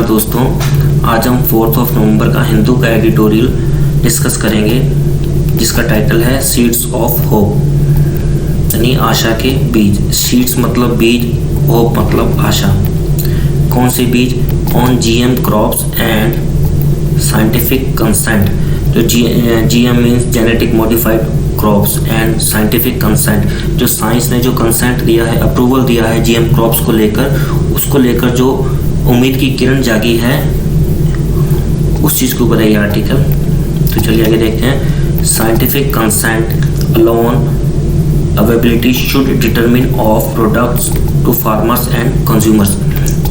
नमस्कार दोस्तों, आज हम 4 नवंबर का हिंदू का एडिटोरियल डिस्कस करेंगे जिसका टाइटल है सीड्स ऑफ होप, यानी आशा के बीज। सीड्स मतलब बीज, होप मतलब आशा। कौन से बीज? On GM crops and scientific consent. जो GM means genetic modified crops and scientific consent. जो साइंस ने जो कंसेंट दिया है, अप्रूवल दिया है जीएम क्रॉप्स को लेकर, उसको लेकर जो उम्मीद की किरण जागी है, उस चीज़ के ऊपर है ये आर्टिकल। तो चलिए आगे देखते हैं। Scientific consent alone availability should determine of products to farmers and consumers.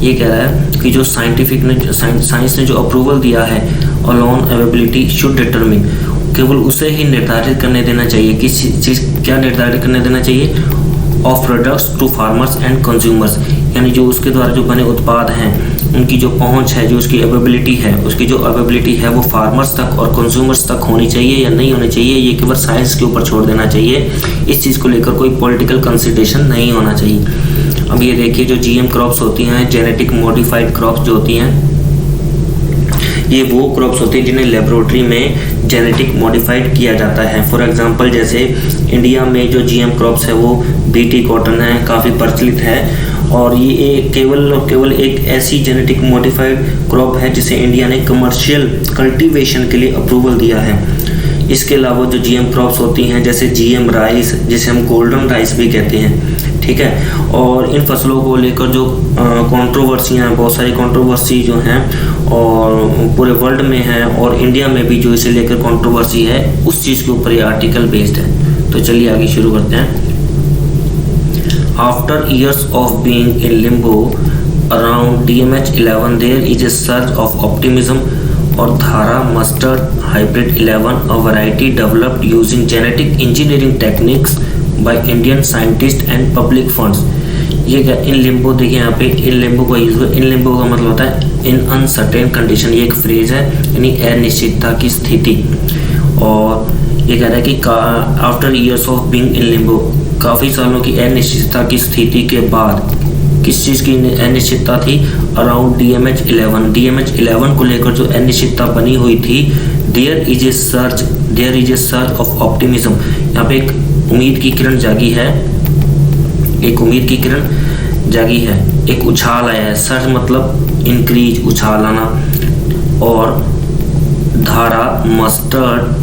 ये कह रहा है कि जो साइंस ने जो अप्रूवल दिया है, अलोन अवेबिलिटी शुड डिटरमिन, केवल उसे ही निर्धारित करने देना चाहिए। किस चीज़ क्या निर्धारित करने देना चाहिए? Of products to farmers and consumers, यानी जो उसके द्वारा जो बने उत्पाद हैं उनकी जो पहुंच है, जो उसकी अवेबिलिटी है, उसकी जो अवेबिलिटी है वो फार्मर्स तक और कंज्यूमर्स तक होनी चाहिए या नहीं होनी चाहिए, ये केवल साइंस के ऊपर छोड़ देना चाहिए। इस चीज़ को लेकर कोई पॉलिटिकल कंसिडरेशन नहीं होना चाहिए। अब ये देखिए, जो जीएम क्रॉप्स होती हैं, जेनेटिक मॉडिफाइड क्रॉप्स जो होती हैं, ये वो क्रॉप्स होते हैं जिन्हें लेबोरेटरी में जेनेटिक मॉडिफाइड किया जाता है। फॉर एग्जांपल जैसे इंडिया में जो जीएम क्रॉप्स है वो बीटी कॉटन है, काफ़ी प्रचलित है, और ये केवल एक ऐसी जेनेटिक मॉडिफाइड क्रॉप है जिसे इंडिया ने कमर्शियल कल्टीवेशन के लिए अप्रूवल दिया है। इसके अलावा जो जीएम क्रॉप्स होती हैं, जैसे जीएम राइस, जिसे हम गोल्डन राइस भी कहते हैं, ठीक है। और इन फसलों को लेकर जो कंट्रोवर्सियाँ हैं, बहुत सारी कंट्रोवर्सी जो हैं और पूरे वर्ल्ड में है और इंडिया में भी जो इसे लेकर कंट्रोवर्सी है, उस चीज़ के ऊपर ये आर्टिकल बेस्ड है। तो चलिए आगे शुरू करते हैं। After years of being in limbo around DMH11, there is a surge of optimism और धारा mustard hybrid 11, a variety developed using genetic engineering techniques by Indian scientists and public funds। ये क्या इन लिम्बो, देखिए यहाँ पे इन लिम्बो का use, इन Limbo का मतलब होता है इन अनसर्टेन कंडीशन। ये एक फ्रेज है, यानी अनिश्चितता की स्थिति। और ये कह रहा है कि after years of being in Limbo, काफ़ी सालों की अनिश्चितता की स्थिति के बाद, किस चीज़ की अनिश्चितता थी? अराउंड DMH11 को लेकर जो अनिश्चितता बनी हुई थी, there is a surge of optimism. यहाँ पे एक उम्मीद की किरण जागी है, एक उछाल आया है। सर्ज मतलब इंक्रीज, उछाल आना। और धारा मस्टर्ड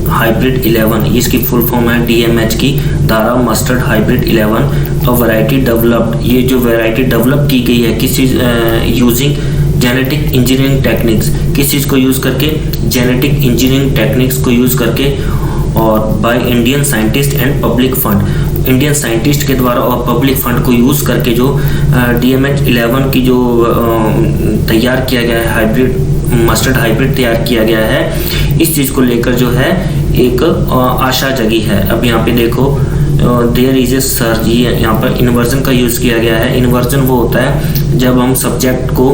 हाइब्रिड 11, इसकी फुल फॉर्म है DMH की, धारा मस्टर्ड हाइब्रिड 11, और वैरायटी डेवलप्ड। ये जो वैरायटी डेवलप की गई है किस चीज़? Using genetic engineering techniques. किस चीज़ को यूज़ करके? जेनेटिक इंजीनियरिंग टेक्निक्स को यूज़ करके, और by Indian scientist and public fund. Indian scientist के द्वारा और पब्लिक फंड को यूज़ करके जो DMH11 की जो तैयार किया गया है, हाइब्रिड मस्टर्ड हाइब्रिड तैयार किया गया है, इस चीज़ को लेकर जो है एक आशा जगी है। अब यहाँ पे देखो, देयर इज ए सर्ज, ये यहाँ पर इन्वर्जन का यूज़ किया गया है। इन्वर्जन वो होता है जब हम सब्जेक्ट को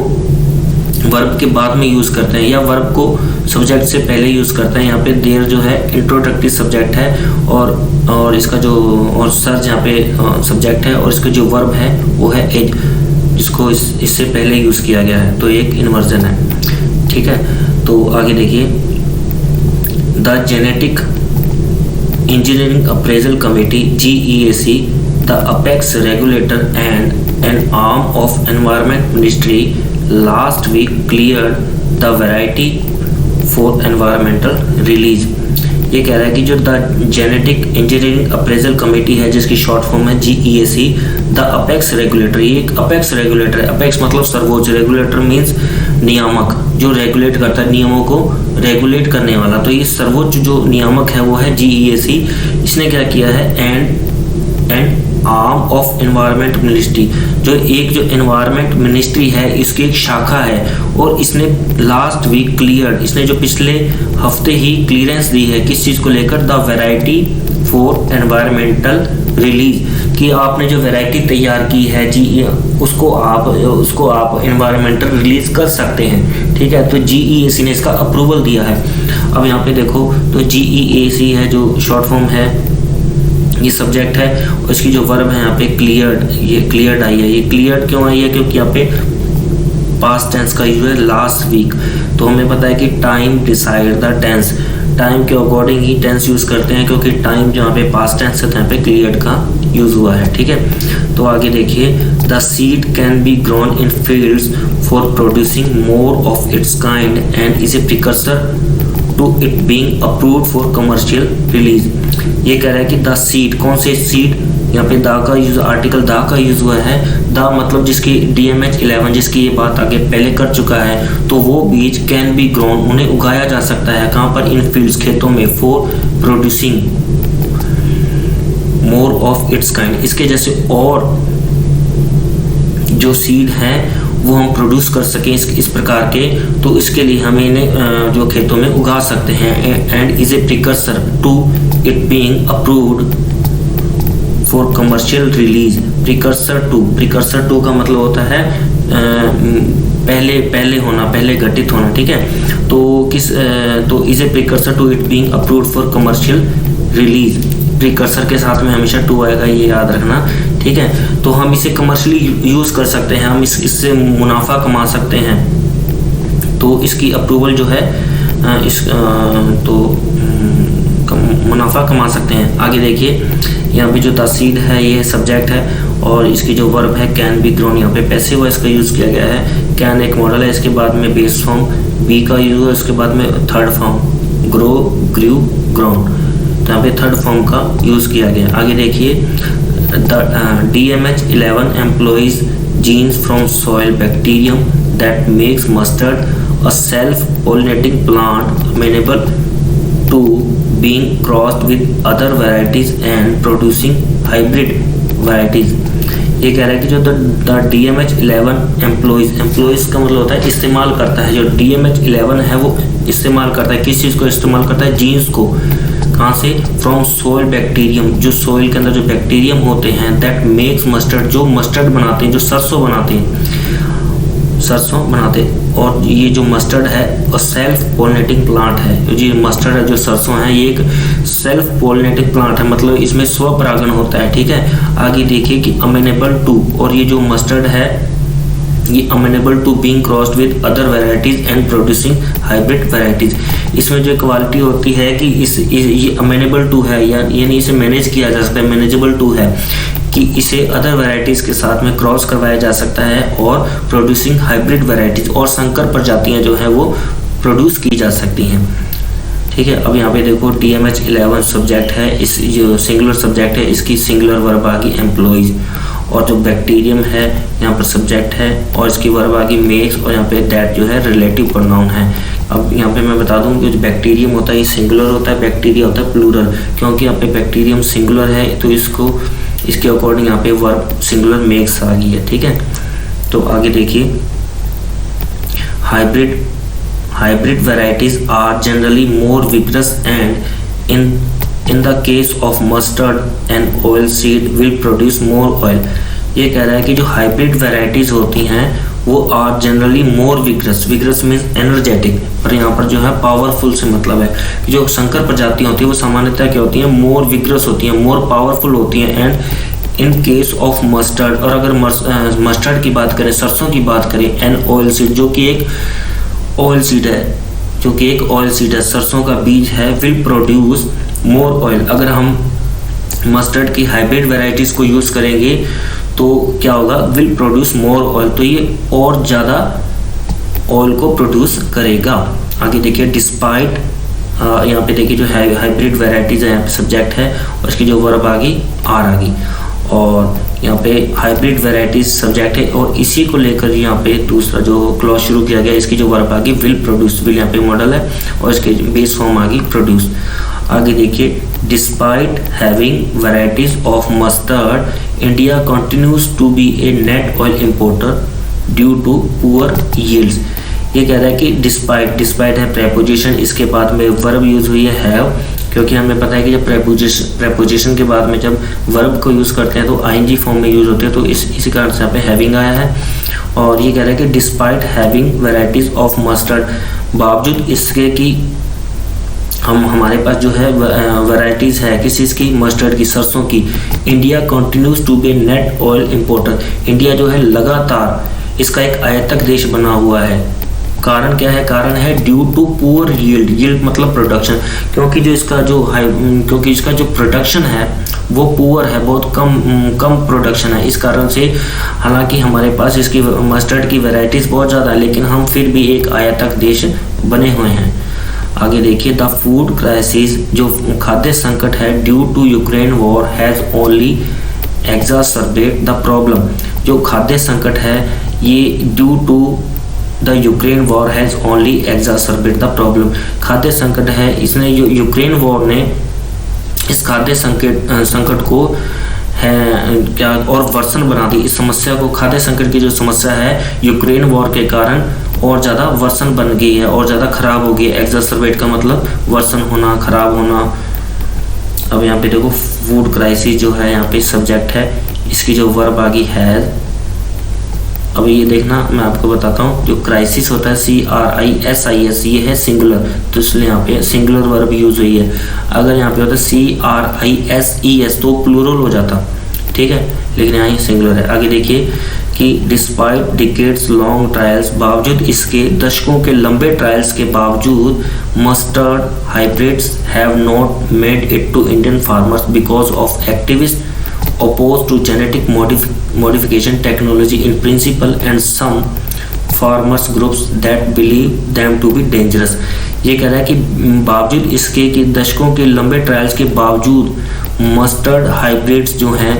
वर्ब के बाद में यूज़ करते हैं या वर्ब को सब्जेक्ट से पहले यूज़ करते हैं। यहाँ पे देयर जो है इंट्रोडक्टरी सब्जेक्ट है, और इसका जो और सर्ज यहाँ पे सब्जेक्ट है, और इसका जो वर्ब है वो है एज, जिसको इससे पहले यूज़ किया गया है, तो एक इन्वर्जन है, ठीक है। तो आगे देखिए, the genetic engineering appraisal committee GEAC, the apex regulator and an arm of environment ministry last week cleared the variety for environmental release. ये कह रहा है कि जो the genetic engineering appraisal committee है, जिसकी शॉर्ट फॉर्म है GEAC, द अपेक्स रेगुलेटर, ये एक अपेक्स रेगुलेटर है। अपेक्स मतलब सर्वोच्च, रेगुलेटर मीन्स नियामक, जो रेगुलेट करता है, नियमों को रेगुलेट करने वाला। तो ये सर्वोच्च जो नियामक है वो है GEAC। इसने क्या किया है? And arm of environment ministry, जो एनवायरनमेंट मिनिस्ट्री है, इसकी एक शाखा है, और इसने लास्ट वीक क्लियर्ड, इसने जो पिछले हफ्ते ही क्लियरेंस दी है, किस चीज़ को लेकर? The variety for environmental release, कि आपने जो वैरायटी तैयार की है उसको आप एनवायरमेंटल रिलीज कर सकते हैं, ठीक है। तो GEAC ने इसका अप्रूवल दिया है। अब यहाँ पे देखो, तो GEAC है जो शॉर्ट फॉर्म है, ये सब्जेक्ट है, और इसकी जो वर्ब है यहाँ पे क्लियर्ड, ये क्लियर्ड आई है। ये क्लियर्ड क्यों आई है? क्योंकि यहाँ पे पास्ट टेंस का यूज है लास्ट वीक। तो हमें पता है कि time decide the tense, time के अकॉर्डिंग ही टेंस यूज करते हैं, क्योंकि टाइम जहाँ पे पास्ट टेंस है तो यहाँ पे क्लियर्ड का यूज हुआ है। ठीक है, तो आगे देखिए, the seed can be grown in fields for producing more of its kind and is a precursor to it being approved for commercial release. ये कह रहा है कि द सीड, कौन से सीड, यहाँ पे दा का यूज, आर्टिकल दा का यूज हुआ है। दा मतलब जिसकी DMH11 जिसकी ये बात आगे पहले कर चुका है, तो वो बीज कैन बी ग्रोन, उन्हें उगाया जा सकता है कहाँ पर, इन फील्ड्स, खेतों में, for producing more of its kind, इसके जैसे और जो सीड हैं वो हम प्रोड्यूस कर सकें इस प्रकार के, तो इसके लिए हम इन्हें जो खेतों में उगा सकते हैं। And is a precursor to it being approved for commercial release. Precursor to का मतलब होता है पहले होना, पहले घटित होना। ठीक है, तो तो is a precursor to it being approved for commercial release. Precursor के साथ में हमेशा टू आएगा, ये याद रखना। ठीक है, तो हम इसे कमर्शियली यूज कर सकते हैं, हम इससे मुनाफा कमा सकते हैं। तो इसकी अप्रूवल जो है मुनाफा कमा सकते हैं। आगे देखिए, यहाँ पे जो तसीद है ये सब्जेक्ट है, और इसकी जो वर्ब है कैन बी ग्रोन, यहाँ पे पैसिव वॉइस का यूज किया गया है। कैन एक मॉडल है, इसके बाद में बेस फॉर्म बी का यूज है, उसके बाद में थर्ड फॉर्म ग्रो, ग्रू, ग्रोन, तो यहाँ पे थर्ड फॉर्म का यूज किया गया। आगे देखिए, DMH11 employs genes from soil bacterium that makes mustard a self-pollinating plant amenable to being crossed with other varieties and producing hybrid varieties। ये कह रहा है कि जो the DMH11 employs का मतलब होता है इस्तेमाल करता है, जो DMH11 है वो इस्तेमाल करता है, किस चीज़ को इस्तेमाल करता है, जीन्स को। कहाँ से, फ्रॉम सोयल बैक्टीरियम, जो सोइल के अंदर जो बैक्टीरियम होते हैं, दैट मेक्स मस्टर्ड, जो मस्टर्ड बनाते हैं, जो सरसों बनाते हैं। और ये जो मस्टर्ड है और सेल्फ पोलिनेटिंग प्लांट है, जो मस्टर्ड है, जो सरसों है, ये एक सेल्फ पोलिनेटिंग प्लांट है, मतलब इसमें स्वपरागण होता है। ठीक है, आगे देखिए कि अमेनेबल टू, और ये जो मस्टर्ड है ये amenable to being crossed with other varieties and producing hybrid varieties. इसमें जो क्वालिटी होती है कि ये अमेनेबल टू है, यानी इसे मैनेज किया जा सकता है, मैनेजेबल टू है, कि इसे अदर वेराइटीज के साथ में क्रॉस करवाया जा सकता है, और प्रोड्यूसिंग हाइब्रिड वेराइटीज, और संकर प्रजातियां जो है वो प्रोड्यूस की जा सकती हैं। ठीक है, अब यहाँ पे देखो DMH11 सब्जेक्ट है, इस जो सिंगुलर सब्जेक्ट है, इसकी सिंगुलर वर्ब आ गई एम्प्लॉइज, और जो बैक्टीरियम है यहाँ पर सब्जेक्ट है, और इसकी वर्ब आ गई मेक्स, और यहाँ पे दैट जो है रिलेटिव प्रोनाउन है। अब यहाँ पे मैं बता दूँ कि जो बैक्टीरियम होता है ये सिंगुलर होता है, बैक्टीरिया होता है प्लूरल, क्योंकि यहाँ पे बैक्टीरियम सिंगुलर है तो इसके अकॉर्डिंग यहाँ पे वर्ब सिंगुलर मेक्स आ गई है। ठीक है, तो आगे देखिए, hybrid varieties are generally more vigorous and in the case of mustard and oil seed will produce more oil। ये कह रहा है कि जो हाइब्रिड वेराइटीज होती हैं वो are generally more vigorous means energetic, और यहाँ पर जो है पावरफुल से मतलब है कि जो संकर प्रजातियाँ होती है वो सामान्यतः क्या होती हैं, मोर विग्रस होती हैं, मोर पावरफुल होती हैं। And in case of mustard, और अगर मस्टर्ड की बात करें, सरसों की बात करें, एंड ऑयल सीड जो कि एक ऑयल सीड है, सरसों का बीज है, विल प्रोड्यूस मोर ऑयल। अगर हम मस्टर्ड की हाइब्रिड वेराइटीज को यूज करेंगे तो क्या होगा, विल प्रोड्यूस मोर ऑयल, तो ये और ज़्यादा ऑयल को प्रोड्यूस करेगा। आगे देखिए, डिस्पाइट, यहाँ पे देखिए जो हाइब्रिड वेराइटीज है, यहाँ पे सब्जेक्ट है, और इसकी जो वर्ब आ गई आर आ गई, और यहाँ पे हाइब्रिड वेराइटीज सब्जेक्ट है, और इसी को लेकर यहाँ पे दूसरा जो क्लॉज शुरू किया गया, इसकी जो वर्ब आ गई विल प्रोड्यूस, विल यहाँ पे मॉडल है, और इसके बेस फॉर्म आ गई प्रोड्यूस। आगे देखिए, despite having varieties of mustard India continues to be a net oil importer due to poor yields. ये कह रहा है कि डिस्पाइट है प्रेपोजिशन, इसके बाद में वर्ब यूज हुई है हैव, क्योंकि हमें पता है कि जब प्रेपोजिशन के बाद में जब वर्ब को यूज करते हैं तो आईएनजी फॉर्म में यूज होते हैं, तो इसी कारण से यहाँ पे हैविंग आया है। और ये कह रहा है कि despite having varieties of mustard, बावजूद इसके कि हमारे पास जो है वैरायटीज़ है किस चीज़ की, मस्टर्ड की, सरसों की, India continues to be net oil importer, India जो है लगातार इसका एक आयतक देश बना हुआ है। कारण क्या है? कारण है due to poor yield, yield मतलब प्रोडक्शन, क्योंकि इसका जो प्रोडक्शन है वो पुअर है, बहुत कम प्रोडक्शन है। इस कारण से हालांकि हमारे पास इसकी मस्टर्ड की वैरायटीज बहुत ज़्यादा है, लेकिन हम फिर भी एक आयतक देश बने हुए हैं। आगे देखिए, द फूड क्राइसिस, जो खाद्य संकट है, due to Ukraine war has only exacerbate the problem. जो खाद्य संकट है ये due to the Ukraine war has only exacerbate the problem. खाद्य संकट है, इसने जो यूक्रेन वॉर ने इस खाद्य संकट को है क्या और वर्सन बना दी। इस समस्या को, खाद्य संकट की जो समस्या है यूक्रेन वॉर के कारण और ज़्यादा वर्सन बन गई है और ज़्यादा खराब हो गई है। एग्जासर्बेट का मतलब वर्सन होना, खराब होना। अब यहाँ पे देखो, फूड क्राइसिस जो है यहाँ पे सब्जेक्ट है, इसकी जो वर्ब आ गई है। अब ये देखना, मैं आपको बताता हूँ, जो क्राइसिस होता है CRISIS, ये है सिंगुलर, तो इसलिए यहाँ पे सिंगुलर वर्ब यूज हुई है। अगर यहाँ पे होता CRISES तो प्लूरल हो जाता, ठीक है, लेकिन यहाँ ये सिंगुलर है। आगे देखिए कि डिस्पाइट डिकेड्स लॉन्ग ट्रायल्स, बावजूद इसके दशकों के लंबे ट्रायल्स के बावजूद mustard hybrids have not made it to Indian farmers because of activist opposed to genetic modification technology in principle and some farmers groups that believe them to be dangerous। ये कह रहा है कि बावजूद इसके कि दशकों के लंबे ट्रायल्स के बावजूद मस्टर्ड हाइब्रिड्स जो हैं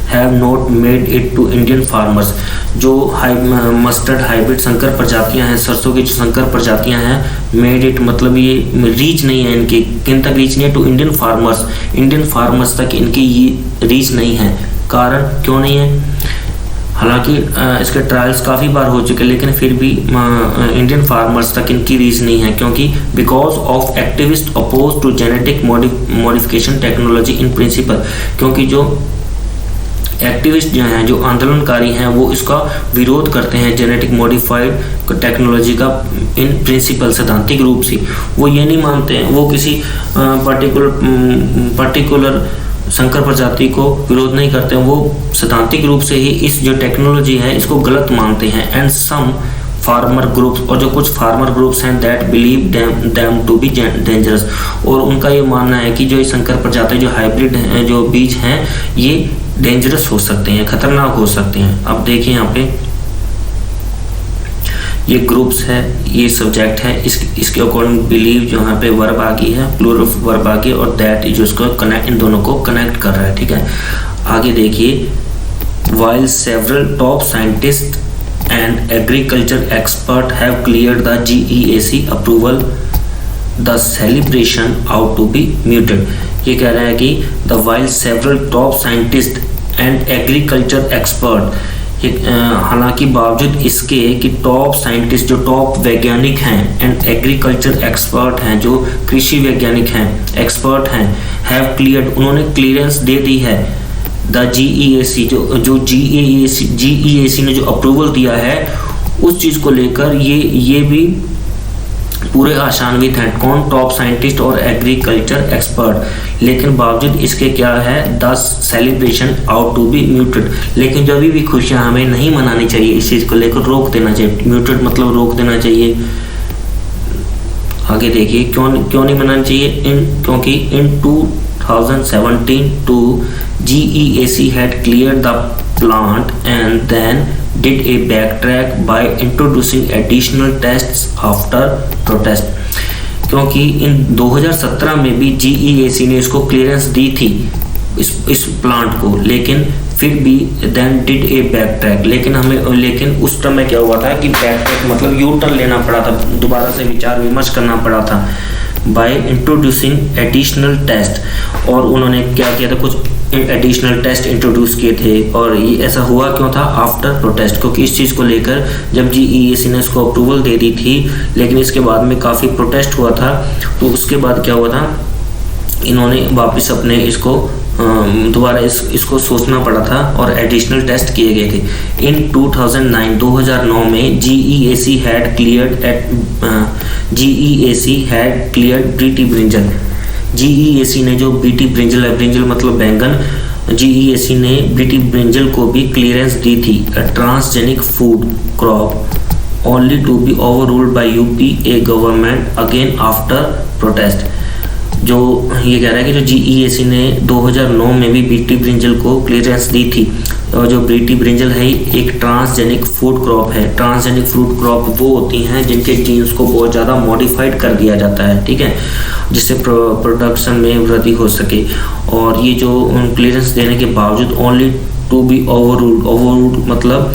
have not made it to Indian farmers. जो मस्टर्ड हाइब्रिड संकर प्रजातियां हैं, सरसों की जो संकर प्रजातियां हैं, मेड इट मतलब ये रीच नहीं है, इनकी किन तक रीच नहीं है? टू इंडियन फार्मर्स तक इनकी ये रीच नहीं है। कारण क्यों नहीं है? हालांकि इसके ट्रायल्स काफ़ी बार हो चुके, लेकिन फिर भी इंडियन फार्मर्स तक इनकी रीच नहीं है, क्योंकि because of activist oppose to genetic modification technology in principle, क्योंकि जो एक्टिविस्ट जो हैं, जो आंदोलनकारी हैं, वो इसका विरोध करते हैं जेनेटिक मॉडिफाइड टेक्नोलॉजी का इन प्रिंसिपल, सैद्धांतिक रूप से। वो ये नहीं मानते हैं, वो किसी पर्टिकुलर संकर प्रजाति को विरोध नहीं करते हैं, वो सैद्धांतिक रूप से ही इस जो टेक्नोलॉजी है इसको गलत मानते हैं। एंड सम फार्मर ग्रुप्स, और जो कुछ फार्मर ग्रुप्स हैं, that believe them to be dangerous, और उनका ये मानना है कि जो ये संकर प्रजाति, जो हाइब्रिड जो बीज हैं, ये डेंजरस हो सकते हैं, खतरनाक हो सकते हैं। अब देखिए यहाँ पे ये ग्रुप्स है, ये सब्जेक्ट है, इसके अकॉर्डिंग बिलीव जो यहाँ पे वर्ब आ गई है, प्लूरल वर्ब आ गई, और दैट जो इसको कनेक्ट, इन दोनों को कनेक्ट कर रहा है, ठीक है। आगे देखिए, while several top scientists and agriculture experts have cleared the GEAC approval, the celebration ought to be muted। ये कह रहा है कि the while several top scientists and agriculture expert, हालांकि बावजूद इसके कि टॉप साइंटिस्ट, जो टॉप वैज्ञानिक हैं, एंड एग्रीकल्चर एक्सपर्ट हैं, जो कृषि वैज्ञानिक हैं, एक्सपर्ट हैं, हैव क्लियर्ड, उन्होंने क्लियरेंस दे दी है द GEAC, जो GEAC ने जो अप्रूवल दिया है उस चीज़ को लेकर ये भी पूरे आशान्वित हैं। कौन? टॉप साइंटिस्ट और एग्रीकल्चर एक्सपर्ट। लेकिन बावजूद इसके क्या है? 10 celebration out to be muted. लेकिन जब भी खुशियां हमें नहीं मनानी चाहिए, इस चीज़ को लेकर रोक देना चाहिए। म्यूटेड मतलब रोक देना चाहिए। आगे देखिए, क्यों नहीं मनानी चाहिए? क्योंकि इन 2017 GEAC had cleared the plant and then did a backtrack by introducing additional tests after protest। क्योंकि इन 2017 में भी GEAC ने इसको क्लियरेंस दी थी इस प्लांट को, लेकिन फिर भी then did a backtrack, लेकिन उस टाइम में क्या हुआ था कि backtrack मतलब यू टर्न लेना पड़ा था, दोबारा से विचार विमर्श करना पड़ा था। बाय इंट्रोड्यूसिंग एडिशनल टेस्ट, और उन्होंने क्या किया था? कुछ एडिशनल टेस्ट इंट्रोड्यूस किए थे। और ये ऐसा हुआ क्यों था? आफ्टर प्रोटेस्ट, क्योंकि इस चीज़ को लेकर जब GEAC ने इसको अप्रूवल दे दी थी, लेकिन इसके बाद में काफ़ी प्रोटेस्ट हुआ था, तो उसके बाद क्या हुआ था, इन्होंने वापस अपने इसको दोबारा इसको सोचना पड़ा था और एडिशनल टेस्ट किए गए थे। इन 2009 में GEAC had cleared BT brinjal. GEAC ने जो बीटी ब्रिंजल है, ब्रिंजल मतलब बैंगन, GEAC ने बीटी ब्रिंजल को भी क्लियरेंस दी थी, अ transgenic food crop, only to be overruled by UPA government again after protest। जो ये कह रहा है कि जो GEAC ने 2009 में भी बीटी ब्रिंजल को क्लियरेंस दी थी, और जो बीटी ब्रिंजल है एक ट्रांसजेनिक फूड क्रॉप है। ट्रांसजेनिक फूड क्रॉप वो होती हैं जिनके जीन्स को बहुत ज़्यादा मॉडिफाइड कर दिया जाता है, ठीक है, जिससे प्रोडक्शन में वृद्धि हो सके। और ये जो क्लियरेंस देने के बावजूद ओनली टू बी ओवररूल्ड मतलब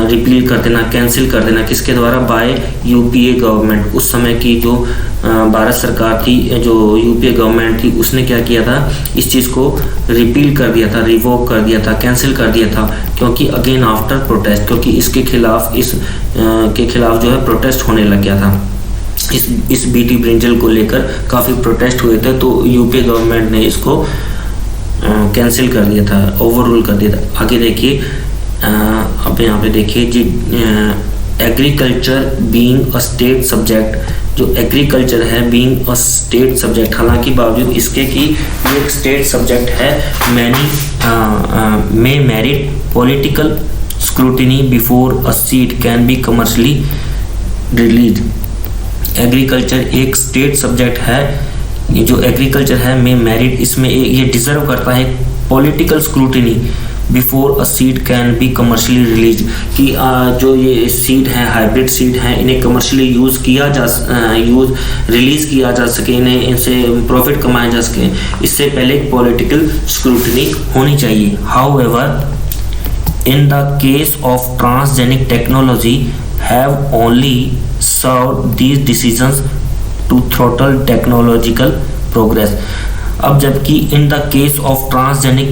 रिपील कर देना, कैंसिल कर देना, किसके द्वारा? By UPA government. उस समय की जो भारत सरकार थी, जो यूपीए गवर्नमेंट थी, उसने क्या किया था? इस चीज़ को रिपील कर दिया था, रिवोक कर दिया था, कैंसिल कर दिया था, क्योंकि अगेन आफ्टर प्रोटेस्ट, क्योंकि इसके खिलाफ के खिलाफ जो है प्रोटेस्ट होने लग गया था। इस बीटी ब्रिंजल को लेकर काफ़ी प्रोटेस्ट हुए थे, तो यूपीए गवर्नमेंट ने इसको कैंसिल कर दिया था, ओवररूल कर दिया था। आगे देखिए, अब यहाँ पे देखिए जी, agriculture being a state subject, जो एग्रीकल्चर है बीइंग अ स्टेट सब्जेक्ट, हालांकि बावजूद इसके कि ये एक स्टेट सब्जेक्ट है, many may merit political scrutiny before a seed can be commercially release. Agriculture एक स्टेट सब्जेक्ट है, ये जो एग्रीकल्चर है में मेरिट, इसमें ये डिजर्व करता है political scrutiny before a seed can be commercially release, कि जो ये सीड हैं, हाइब्रिड सीड हैं, इन्हें कमर्शियली रिलीज किया जा सके, इन्हें इनसे प्रॉफिट कमाया जा सके, इससे पहले पॉलिटिकल स्क्रूटिनी होनी चाहिए। However in the case of transgenic technology have only served these decisions to throttle technological progress. अब जबकि in the case of transgenic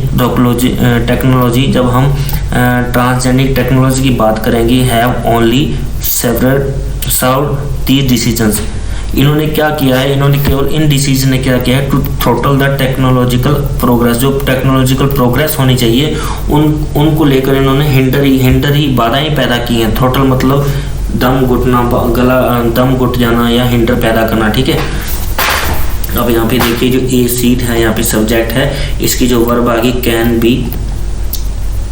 technology, जब हम ट्रांसजेनिक टेक्नोलॉजी की बात करेंगे, have only served these decisions, इन्होंने क्या किया है? इन्होंने केवल इन डिसीजन ने क्या किया है? To throttle the technological progress, जो टेक्नोलॉजिकल प्रोग्रेस होनी चाहिए उनको लेकर इन्होंने हिंडर ही बाधाएं पैदा की हैं। थ्रोटल मतलब दम घुटना, दम घुट जाना या हिंडर पैदा करना, ठीक है। अब यहाँ पे देखिए, जो ए सीड है यहाँ पे सब्जेक्ट है, इसकी जो वर्ब आ गई कैन बी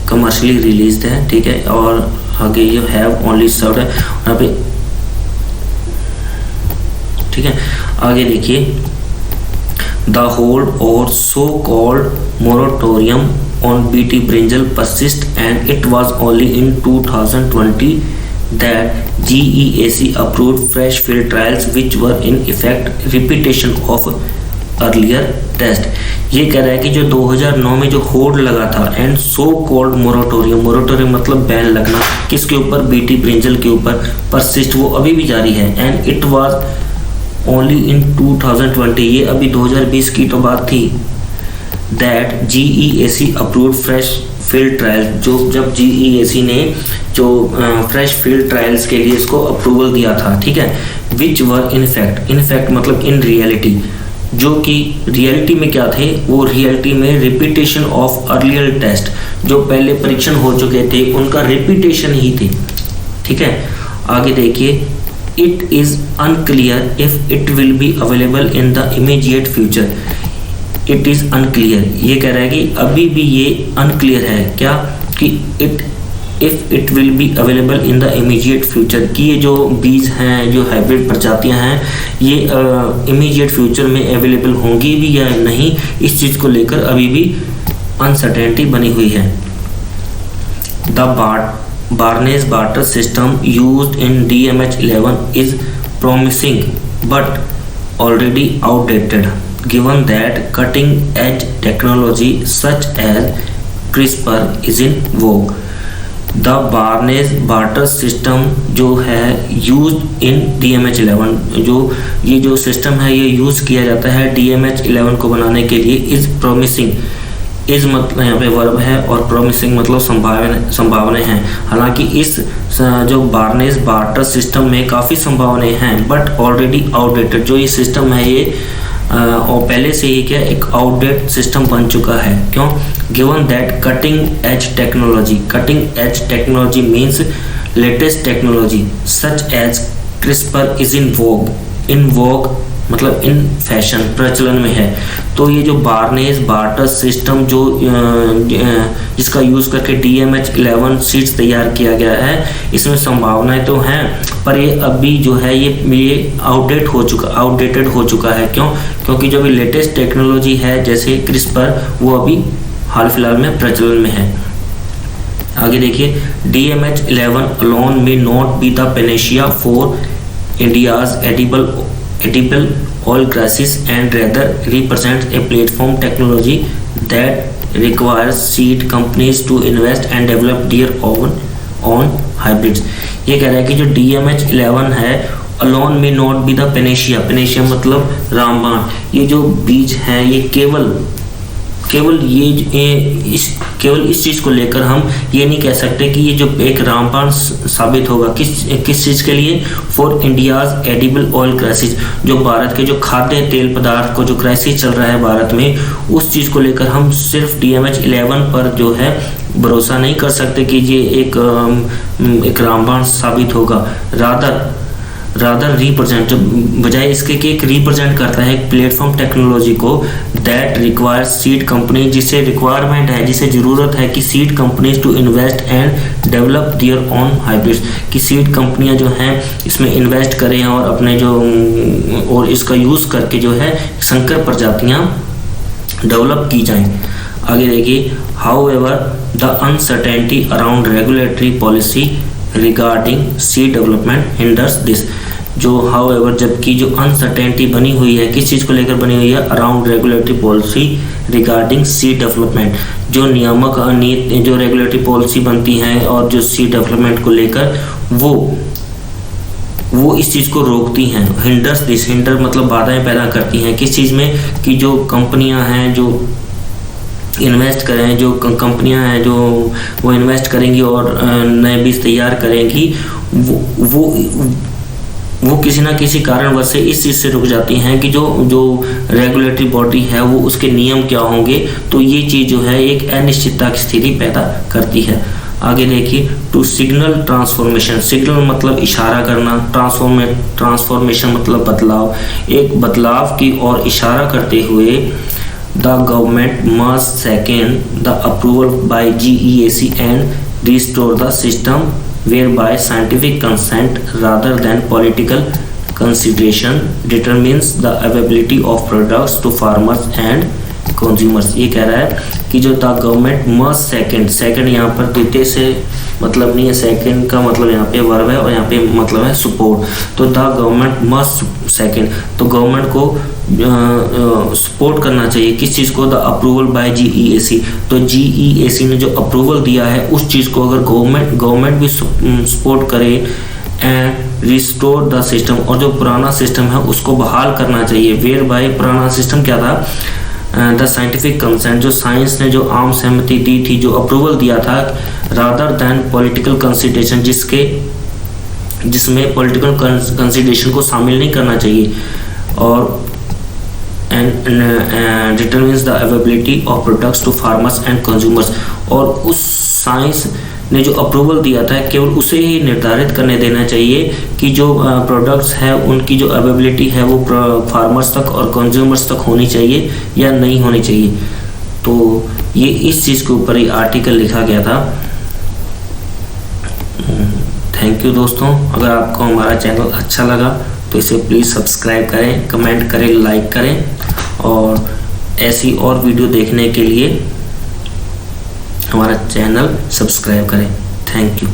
कमर्शियली रिलीज्ड है, ठीक है, और आगे ये हैव ओनली सर्व्ड है यहाँ पे, ठीक है। आगे देखिए, द होल्ड और so called moratorium on BT brinjal persist and it was only in 2020 that GEAC approved fresh field trials which were in effect repetition of earlier test। ये कह रहा है कि जो 2009 में जो होल्ड लगा था एंड सो कॉल्ड मोरेटोरियम मतलब बैन लगना, किसके ऊपर? बीटी ब्रिंजल के ऊपर, परसिस्ट वो अभी भी जारी है, and it was only in 2020, ये अभी 2020 की तो बात थी। That GEAC approved fresh field trial, जो जब GEAC ने जो फ्रेश फील्ड ट्रायल्स के लिए इसको अप्रूवल दिया था, ठीक है, विच वर इन फैक्ट मतलब इन रियलिटी, जो कि रियलिटी में क्या थे? वो रियलिटी में रिपीटेशन ऑफ अर्लियर टेस्ट, जो पहले परीक्षण हो चुके थे उनका रिपीटेशन ही थे, ठीक है। आगे देखिए, it is unclear if it will be available in the immediate future. It is unclear, ये कह रहा है कि अभी भी ये अनक्लियर है, क्या? कि if it will be available in the immediate future, कि ये जो बीज हैं, जो हाइब्रिड प्रजातियां हैं, ये इमीडिएट फ्यूचर में अवेलेबल होंगी भी या नहीं, इस चीज़ को लेकर अभी भी अनसर्टेनिटी बनी हुई है। The baldness barter system used in DMH11 is promising but already outdated given that cutting edge technology such as CRISPR is in vogue। The baldness barter system जो है यूज इन DMH11, जो ये जो system है ये use किया जाता है DMH11 को बनाने के लिए। इज़ प्रोमिसिंग, इज़ मतलब यहाँ पे वर्ब है और प्रोमिसिंग मतलब संभावनाएं हैं। हालांकि इस जो बार्नेस बार्टर सिस्टम में काफ़ी संभावनाएं हैं, बट ऑलरेडी आउटडेटेड, जो ये सिस्टम है ये और पहले से ही क्या एक आउटडेट सिस्टम बन चुका है। क्यों? Given that cutting edge technology means latest technology such as CRISPR is in vogue मतलब इन फैशन प्रचलन में है। तो ये जो बार्नेस बार्टर सिस्टम जो जिसका यूज़ करके DMH-11 सीड्स तैयार किया गया है, इसमें संभावनाएं तो हैं, पर ये अभी जो है ये आउटडेटेड हो चुका है। क्यों? क्योंकि जो भी लेटेस्ट टेक्नोलॉजी है जैसे क्रिस्पर, वो अभी हाल फिलहाल में प्रचलन में है। आगे देखिए, DMH-11 alone may not be the panacea for India's edible oil crisis and rather represents a platform technology that requires seed companies to invest and develop their own hybrids। ये कह रहा है कि जो DMH-11 है alone may not be the panacea मतलब रामबाण, ये जो बीज हैं ये केवल इस चीज को लेकर हम ये नहीं कह सकते कि ये जो एक रामबाण साबित होगा। किस चीज के लिए? For India's edible oil crisis, जो भारत के जो खाद्य तेल पदार्थ को जो क्राइसिस चल रहा है भारत में, उस चीज को लेकर हम सिर्फ DMH-11 पर जो है भरोसा नहीं कर सकते कि ये एक रामबाण साबित होगा। रादर रिप्रेजेंट, बजाय इसके कि एक रिप्रेजेंट करता है एक प्लेटफॉर्म टेक्नोलॉजी को दैट रिक्वायर्स सीड कंपनी, जिसे रिक्वायरमेंट है, जिसे ज़रूरत है कि seed companies to invest and develop their own hybrids, कि सीड कंपनियां जो हैं इसमें इन्वेस्ट करें और अपने और इसका यूज़ करके जो है संकर प्रजातियां डेवलप की जाएं। आगे देखिए, however the uncertainty around regulatory policy regarding seed development hinders this. जो हाउएवर, जबकि जो अनसर्टेनिटी बनी हुई है, किस चीज़ को लेकर बनी हुई है? Around regulatory policy regarding seed development, जो नियामक जो रेगुलेटरी पॉलिसी बनती हैं और जो सीड डेवलपमेंट को लेकर वो इस चीज़ को रोकती हैं। हिंडर्स दिस, हिंडर मतलब बाधाएं पैदा करती हैं किस चीज़ में? कि जो कंपनियां हैं जो इन्वेस्ट करें, जो कंपनियां हैं जो वो इन्वेस्ट करेंगी और नए बीज तैयार करेंगी, वो किसी ना किसी कारणवश से इस चीज़ से रुक जाती हैं कि जो रेगुलेटरी बॉडी है वो उसके नियम क्या होंगे। तो ये चीज़ जो है एक अनिश्चितता की स्थिति पैदा करती है। आगे देखिए, टू सिग्नल ट्रांसफॉर्मेशन, सिग्नल मतलब इशारा करना, ट्रांसफॉर्मेशन मतलब बदलाव, एक बदलाव की ओर इशारा करते हुए the government must second the approval by GEAC and restore the system whereby scientific consent rather than political consideration determines the availability of products to farmers and consumers। ये कह रहा है कि जो द गवर्नमेंट मस्ट सेकंड यहाँ पर द्वितीय से मतलब नहीं है, सेकंड का मतलब यहाँ पे वर्ब है और यहाँ पे मतलब है सपोर्ट। तो द गवर्नमेंट मस्ट सेकंड, तो गवर्नमेंट को सपोर्ट करना चाहिए किस चीज़ को? The approval bye GEAC। तो GEAC ने जो अप्रूवल दिया है उस चीज़ को अगर गवर्नमेंट भी सपोर्ट करे एंड रिस्टोर द सिस्टम, और जो पुराना सिस्टम है उसको बहाल करना चाहिए। वेयर बाय, पुराना सिस्टम क्या था? द साइंटिफिक कंसेंट, जो साइंस ने जो आम सहमति दी थी, जो अप्रूवल दिया था, रादर दैन पॉलिटिकल कंसिडरेशन, जिसमें पॉलिटिकल कंसिडरेशन को शामिल नहीं करना चाहिए, और and determines the availability of products to farmers and consumers. और उस साइंस ने जो अप्रूवल दिया था केवल उसे ही निर्धारित करने देना चाहिए कि जो प्रोडक्ट्स हैं उनकी जो अवेलेबिलिटी है वो फार्मर्स तक और कंज्यूमर्स तक होनी चाहिए या नहीं होनी चाहिए। तो ये इस चीज़ के ऊपर ही आर्टिकल लिखा गया था। थैंक यू दोस्तों। अगर आपको हमारा चैनल अच्छा लगा तो इसे प्लीज़ सब्सक्राइब करें, कमेंट करें, लाइक करें, और ऐसी और वीडियो देखने के लिए हमारा चैनल सब्सक्राइब करें। Thank you.